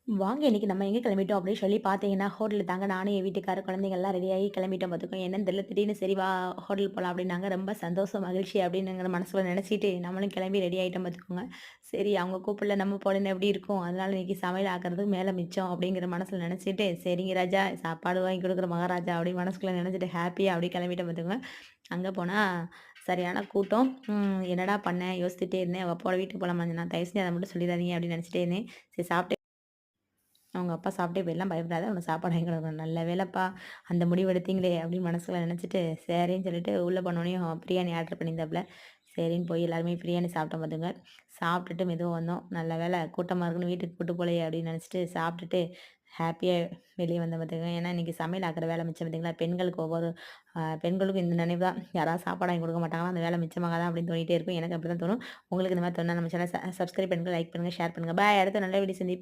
வாங்க இன்னைக்கு நம்ம எங்க கிளம்பிட்டோம் அப்படின்னு சொல்லி பார்த்தீங்கன்னா, ஹோட்டலு தாங்க. நானும் என் வீட்டுக்காரர், குழந்தைங்கலாம் ரெடியாகி கிளம்பிட்டோம் பார்த்துக்கோங்க. என்னன்னு தெரியல, திடீர்னு சரி வா ஹோட்டல் போலாம் அப்படின்னாங்க. ரொம்ப சந்தோஷம், மகிழ்ச்சி அப்படின்னுங்கிற மனசுல நினைச்சிட்டு நம்மளும் கிளம்பி ரெடி ஆயிட்டோம் பார்த்துக்கோங்க. சரி அவங்க கூப்பிடல, நம்ம போலன்னு எப்படி இருக்கும்? அதனால இன்னைக்கு சமையல் ஆக்குறதுக்கு மேல மிச்சம் அப்படிங்கிற மனசுல நினைச்சிட்டு, சரிங்க ராஜா சாப்பாடு வாங்கி கொடுக்குற மகாராஜா அப்படின்னு மனசுக்குள்ள நினைச்சிட்டு ஹேப்பியா அப்படியே கிளம்பிட்டோம் பார்த்துக்கோங்க. அங்க போனா சரியான கூட்டம். என்னடா பண்ணேன்? யோசிச்சுட்டே இருந்தேன். அவ அப்பாவோட வீட்டுக்கு போலாமா? நான் தயவு செஞ்சு அத மட்டும் சொல்லிறாதீங்க அப்படின்னு நினைச்சிட்டே இருந்தேன். சரி சாப்பிட்டு அவங்க அப்பா சாப்பிட்டே போயிடலாம் பயப்படாத உனக்கு சாப்பாடு வாங்கி கொடுக்குறேன். நல்ல வேலைப்பா அந்த முடிவு எடுத்தீங்களே அப்படின்னு மனசுல நினச்சிட்டு சரின்னு சொல்லிட்டு உள்ள போனோனேயும் பிரியாணி ஆர்டர் பண்ணியிருந்தாப்புல. சரின்னு போய் எல்லாருமே பிரியாணி சாப்பிட்டோம் பார்த்துங்க. சாப்பிட்டுட்டு மெதுவா வந்தோம். நல்ல வேளை கூட்டமா இருக்குன்னு வீட்டுக்கு கூட்டு போலயே அப்படின்னு நினச்சிட்டு சாப்பிட்டுட்டு ஹேப்பியா வெளிய வந்தேன் பார்த்துக்கங்க. ஏன்னா இன்னைக்கு சமையல் ஆக்குற வேலை மிச்சம் பார்த்தீங்களா? பெண்களுக்கு ஒவ்வொரு பெண்களுக்கும் இந்த நினைவு தான். யாராவது சாப்பாடு வாங்கி கொடுக்க மாட்டாங்களா? அந்த வேலை மிச்சமாகாதா அப்படின்னு தோணிட்டே இருக்கும். எனக்கு அப்படிதான் தோணும். உங்களுக்கு இந்த மாரி தோணுனா நம்ம சேனல் சப்ஸ்கிரைப் பண்ணுங்க, லைக் பண்ணுங்க, ஷேர் பண்ணுங்க. பாய் அடுத்த நல்ல வீடியோ சந்திப்போம்.